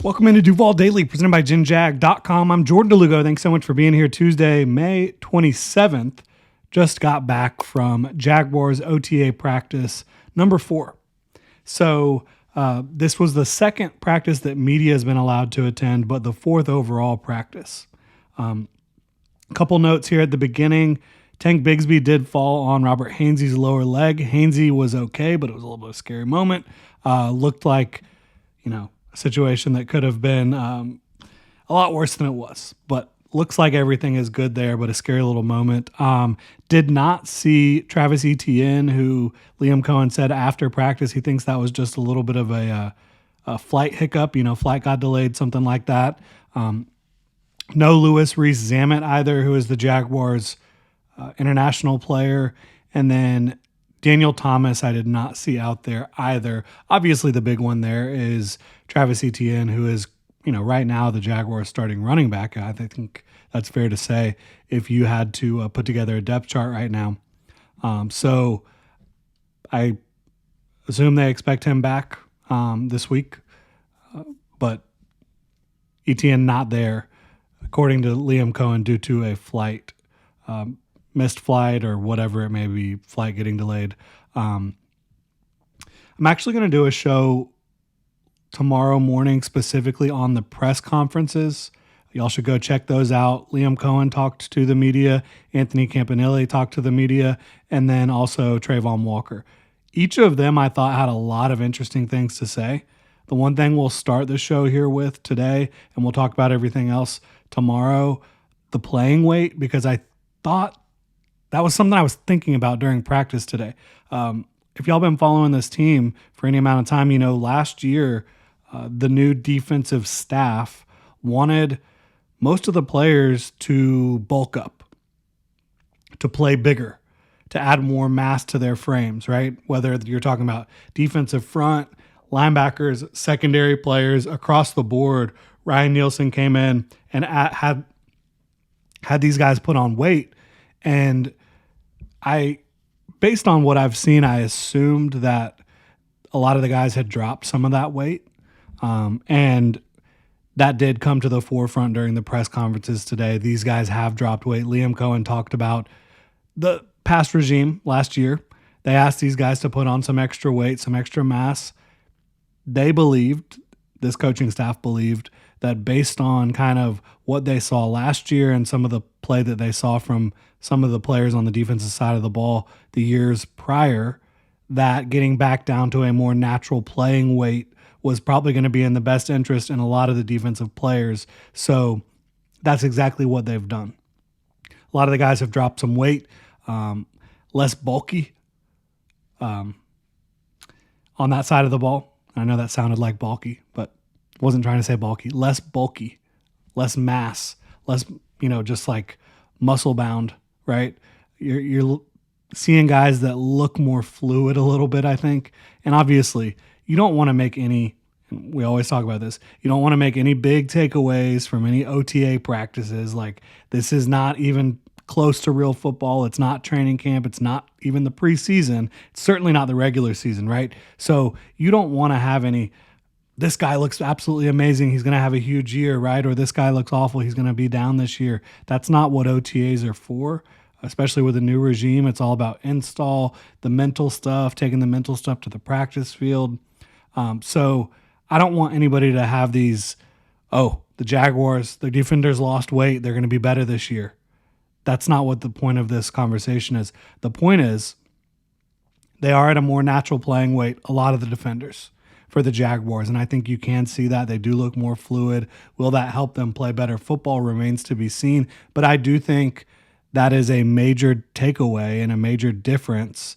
Welcome into Duval Daily, presented by GenJag.com. I'm Jordan DeLugo. Thanks so much for being here. Tuesday, May 27th. Just got back from Jaguars OTA practice number 4. So this was the second practice that media has been allowed to attend, but the 4th overall practice. A couple notes here at the beginning. Tank Bigsby did fall on Robert Hainsey's lower leg. Hainsey was okay, but it was a little bit of a scary moment. Looked like, a situation that could have been a lot worse than it was, but looks like everything is good there, but a scary little moment. Did not see Travis Etienne, who Liam Cohen said after practice he thinks that was just a little bit of a flight hiccup, flight got delayed, something like that. No Louis Rees-Zammit either, who is the Jaguars international player. And then Daniel Thomas, I did not see out there either. Obviously, the big one there is Travis Etienne, who is, right now the Jaguars starting running back. I think that's fair to say if you had to put together a depth chart right now. So I assume they expect him back this week, but Etienne not there, according to Liam Cohen, due to a flight, missed flight or whatever it may be, flight getting delayed. I'm actually going to do a show tomorrow morning specifically on the press conferences. Y'all should go check those out. Liam Cohen talked to the media. Anthony Campanile talked to the media. And then also Trayvon Walker. Each of them I thought had a lot of interesting things to say. The one thing we'll start the show here with today, and we'll talk about everything else tomorrow, the playing weight, because I thought that was something I was thinking about during practice today. If y'all been following this team for any amount of time, last year the new defensive staff wanted most of the players to bulk up, to play bigger, to add more mass to their frames, right? Whether you're talking about defensive front, linebackers, secondary players across the board. Ryan Nielsen came in and had these guys put on weight. And based on what I've seen, I assumed that a lot of the guys had dropped some of that weight. And that did come to the forefront during the press conferences today. These guys have dropped weight. Liam Cohen talked about the past regime last year. They asked these guys to put on some extra weight, some extra mass. They believed, this coaching staff believed, that based on kind of what they saw last year and some of the play that they saw from some of the players on the defensive side of the ball the years prior, that getting back down to a more natural playing weight was probably going to be in the best interest in a lot of the defensive players. So that's exactly what they've done. A lot of the guys have dropped some weight, less bulky on that side of the ball. I know that sounded like bulky, but wasn't trying to say bulky. Less bulky, less mass, less, just like muscle bound, right? You're seeing guys that look more fluid a little bit, I think. And obviously, you don't want to make any, and we always talk about this, you don't want to make any big takeaways from any OTA practices. Like, this is not even close to real football. It's not training camp. It's not even the preseason. It's certainly not the regular season, right? So you don't want to have any, this guy looks absolutely amazing, he's going to have a huge year, right? Or this guy looks awful, he's going to be down this year. That's not what OTAs are for, especially with a new regime. It's all about install, the mental stuff, taking the mental stuff to the practice field. So I don't want anybody to have these, the Jaguars, their defenders lost weight, they're going to be better this year. That's not what the point of this conversation is. The point is they are at a more natural playing weight, a lot of the defenders, for the Jaguars. And I think you can see that. They do look more fluid. Will that help them play better football remains to be seen. But I do think that is a major takeaway and a major difference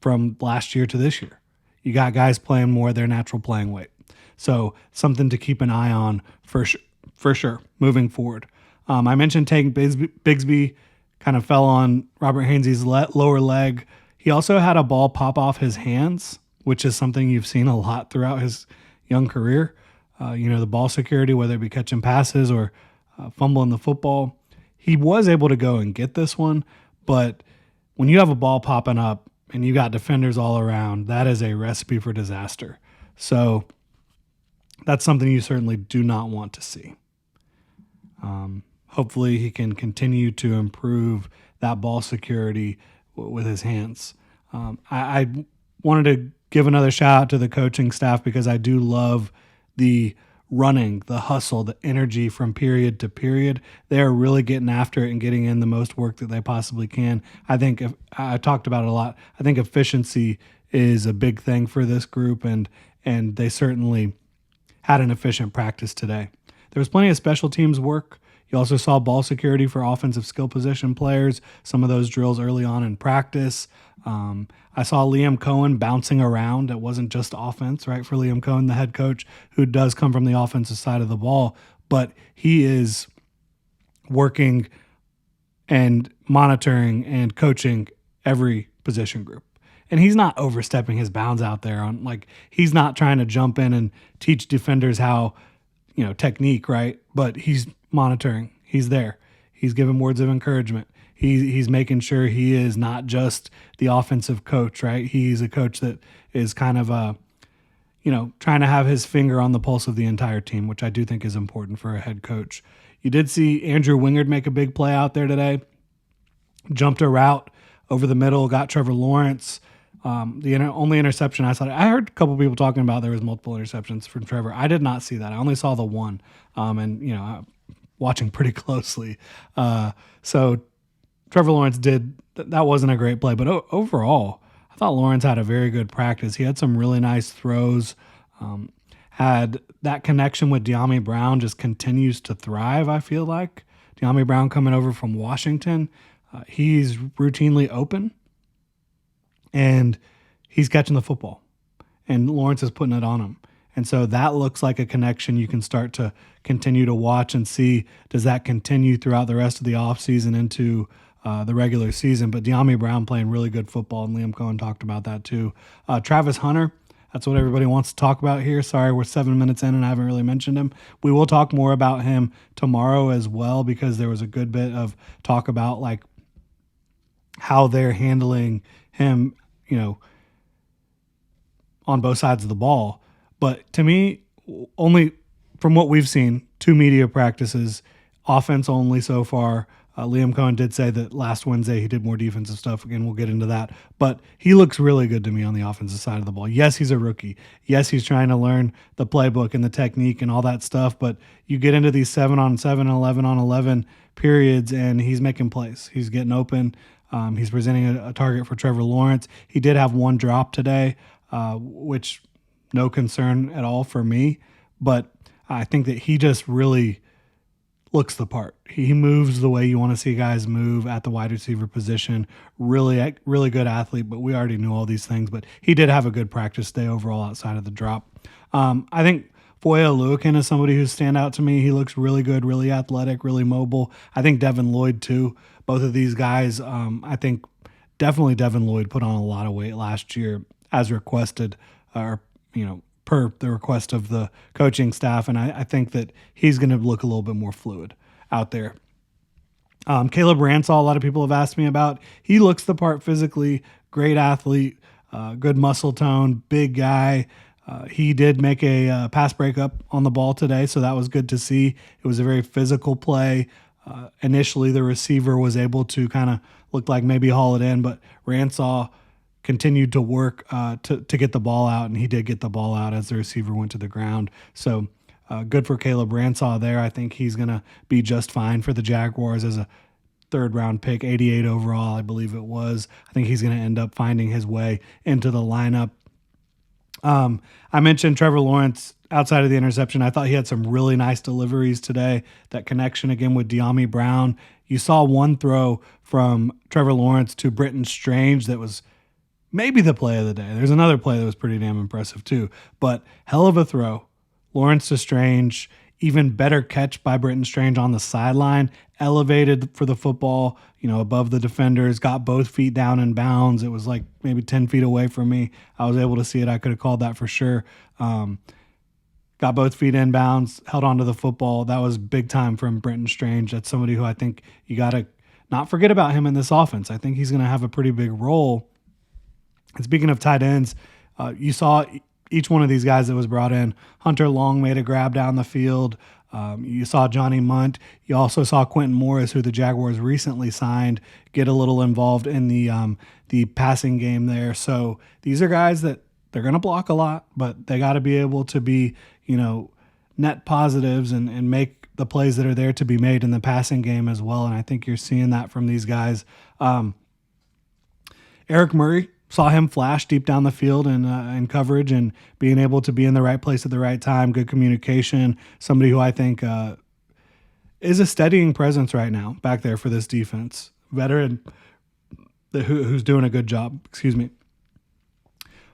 from last year to this year. You got guys playing more their natural playing weight. So something to keep an eye on for sure moving forward. I mentioned Tank Bigsby kind of fell on Robert Hainsey's lower leg. He also had a ball pop off his hands, which is something you've seen a lot throughout his young career. The ball security, whether it be catching passes or fumbling the football. He was able to go and get this one, but when you have a ball popping up and you got defenders all around, that is a recipe for disaster. So That's something you certainly do not want to see. Hopefully he can continue to improve that ball security with his hands. I wanted to give another shout out to the coaching staff because I do love the running, the hustle, the energy from period to period. They are really getting after it and getting in the most work that they possibly can. I think I talked about it a lot. I think efficiency is a big thing for this group, and they certainly had an efficient practice today. There was plenty of special teams work. You also saw ball security for offensive skill position players, some of those drills early on in practice. I saw Liam Cohen bouncing around. It wasn't just offense, right, for Liam Cohen, the head coach, who does come from the offensive side of the ball, but he is working and monitoring and coaching every position group. And he's not overstepping his bounds out there on, like, he's not trying to jump in and teach defenders how, technique, right? But he's monitoring. He's there. He's giving words of encouragement. He's making sure he is not just the offensive coach, right? He's a coach that is kind of trying to have his finger on the pulse of the entire team, which I do think is important for a head coach. You did see Andrew Wingard make a big play out there today. Jumped a route over the middle, got Trevor Lawrence. The only interception I saw, I heard a couple people talking about there was multiple interceptions from Trevor. I did not see that. I only saw the one, and watching pretty closely. So Trevor Lawrence that wasn't a great play, but overall, I thought Lawrence had a very good practice. He had some really nice throws. Had that connection with De'Ami Brown just continues to thrive, I feel like. De'Ami Brown coming over from Washington, he's routinely open, and he's catching the football, and Lawrence is putting it on him. And so that looks like a connection you can start to continue to watch and see, does that continue throughout the rest of the offseason into the regular season. But De'Ami Brown playing really good football, and Liam Cohen talked about that too. Travis Hunter, that's what everybody wants to talk about here. Sorry, we're 7 minutes in and I haven't really mentioned him. We will talk more about him tomorrow as well, because there was a good bit of talk about like how they're handling him, on both sides of the ball. But to me, only from what we've seen, 2 media practices, offense only so far. Liam Cohen did say that last Wednesday he did more defensive stuff. Again, we'll get into that. But he looks really good to me on the offensive side of the ball. Yes, he's a rookie. Yes, he's trying to learn the playbook and the technique and all that stuff. But you get into these 7-on-7 and 11-on-11 periods, and he's making plays. He's getting open. He's presenting a target for Trevor Lawrence. He did have one drop today, which no concern at all for me. But I think that he just really looks the part. He moves the way you want to see guys move at the wide receiver position. Really, really good athlete, but we already knew all these things. But he did have a good practice day overall outside of the drop. I think Foya Oluokun is somebody who's stand out to me. He looks really good, really athletic, really mobile. I think Devin Lloyd too. Both of these guys, I think definitely Devin Lloyd put on a lot of weight last year as requested, per the request of the coaching staff. And I think that he's going to look a little bit more fluid out there. Caleb Ransall, a lot of people have asked me about. He looks the part physically, great athlete, good muscle tone, big guy. He did make a pass breakup on the ball today, so that was good to see. It was a very physical play. Initially, the receiver was able to kind of look like maybe haul it in, but Ransall continued to work to get the ball out, and he did get the ball out as the receiver went to the ground. So good for Caleb Ransall there. I think he's going to be just fine for the Jaguars as a third-round pick, 88 overall, I believe it was. I think he's going to end up finding his way into the lineup. I mentioned Trevor Lawrence outside of the interception. I thought he had some really nice deliveries today. That connection again with De'Ami Brown. You saw one throw from Trevor Lawrence to Britton Strange that was maybe the play of the day. There's another play that was pretty damn impressive too, but hell of a throw. Lawrence to Strange, even better catch by Britton Strange on the sideline, elevated for the football, above the defenders, got both feet down in bounds. It was like maybe 10 feet away from me. I was able to see it. I could have called that for sure. Got both feet in bounds, held onto the football. That was big time from Britton Strange. That's somebody who I think you got to not forget about him in this offense. I think he's going to have a pretty big role. And speaking of tight ends, you saw each one of these guys that was brought in. Hunter Long made a grab down the field. You saw Johnny Munt. You also saw Quentin Morris, who the Jaguars recently signed, get a little involved in the passing game there. So these are guys that they're going to block a lot, but they got to be able to be, net positives and make the plays that are there to be made in the passing game as well. And I think you're seeing that from these guys. Eric Murray, saw him flash deep down the field in coverage and being able to be in the right place at the right time, good communication, somebody who I think is a steadying presence right now back there for this defense. Veteran who's doing a good job. Excuse me.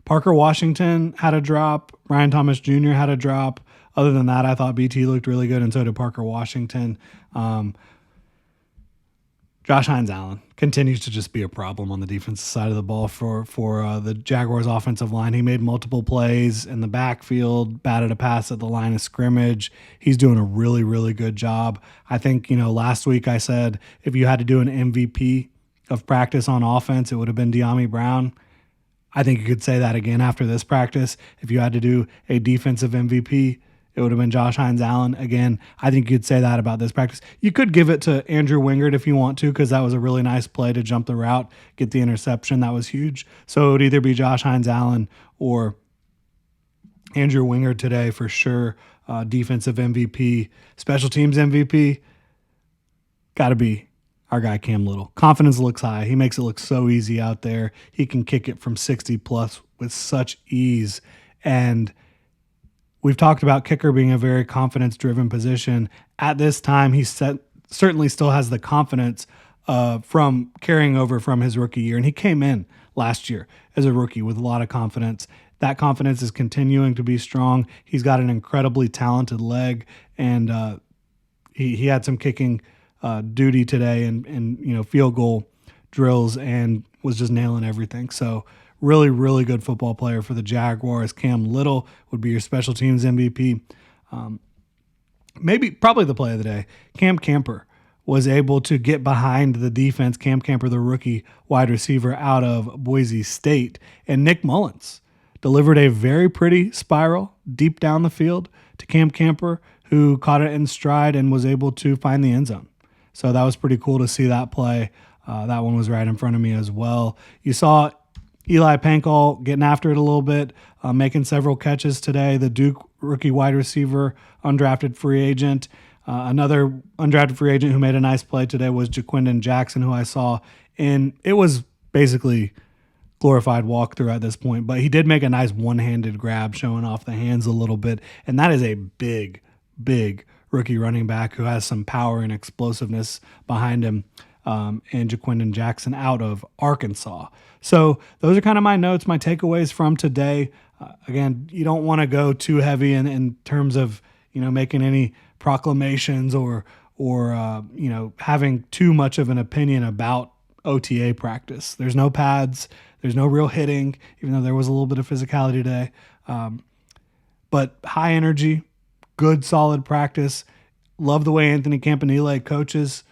Parker Washington had a drop. Ryan Thomas Jr. had a drop. Other than that, I thought BT looked really good, and so did Parker Washington. Josh Hines-Allen continues to just be a problem on the defensive side of the ball for the Jaguars offensive line. He made multiple plays in the backfield, batted a pass at the line of scrimmage. He's doing a really, really good job. I think, last week I said if you had to do an MVP of practice on offense, it would have been De'Ami Brown. I think you could say that again after this practice. If you had to do a defensive MVP, it would have been Josh Hines-Allen. Again, I think you could say that about this practice. You could give it to Andrew Wingard if you want to, because that was a really nice play to jump the route, get the interception. That was huge. So it would either be Josh Hines-Allen or Andrew Wingard today for sure. Defensive MVP, special teams MVP, got to be our guy Cam Little. Confidence looks high. He makes it look so easy out there. He can kick it from 60 plus with such ease. And we've talked about kicker being a very confidence-driven position. At this time, he certainly still has the confidence from carrying over from his rookie year. And he came in last year as a rookie with a lot of confidence. That confidence is continuing to be strong. He's got an incredibly talented leg, and he had some kicking duty today and field goal drills and was just nailing everything. So really, really good football player for the Jaguars. Cam Little would be your special teams MVP. Probably the play of the day. Cam Camper was able to get behind the defense. Cam Camper, the rookie wide receiver out of Boise State. And Nick Mullins delivered a very pretty spiral deep down the field to Cam Camper, who caught it in stride and was able to find the end zone. So that was pretty cool to see that play. That one was right in front of me as well. You saw Eli Pankall getting after it a little bit, making several catches today. The Duke rookie wide receiver, undrafted free agent. Another undrafted free agent who made a nice play today was Jaquindon Jackson, who I saw. And it was basically glorified walkthrough at this point, but he did make a nice one-handed grab, showing off the hands a little bit. And that is a big, big rookie running back who has some power and explosiveness behind him, and Jaquindon Jackson out of Arkansas. So those are kind of my notes, my takeaways from today. Again, you don't want to go too heavy in terms of making any proclamations or having too much of an opinion about OTA practice. There's no pads. There's no real hitting, even though there was a little bit of physicality today. But high energy, good, solid practice. Love the way Anthony Campanile coaches.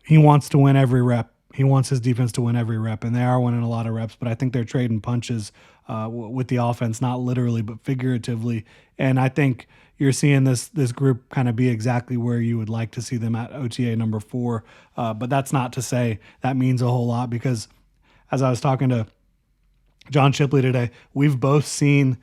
He wants to win every rep. He wants his defense to win every rep, and they are winning a lot of reps, but I think they're trading punches with the offense, not literally, but figuratively. And I think you're seeing this group kind of be exactly where you would like to see them at OTA number 4. But that's not to say that means a whole lot, because as I was talking to John Shipley today, we've both seen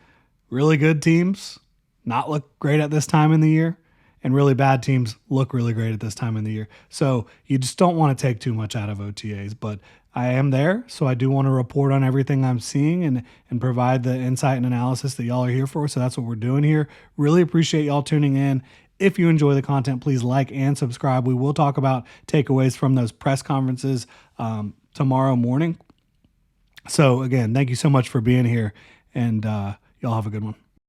really good teams not look great at this time in the year, and really bad teams look really great at this time in the year. So you just don't want to take too much out of OTAs, but I am there, so I do want to report on everything I'm seeing and provide the insight and analysis that y'all are here for. So that's what we're doing here. Really appreciate y'all tuning in. If you enjoy the content, please like and subscribe. We will talk about takeaways from those press conferences tomorrow morning. So again, thank you so much for being here, and y'all have a good one.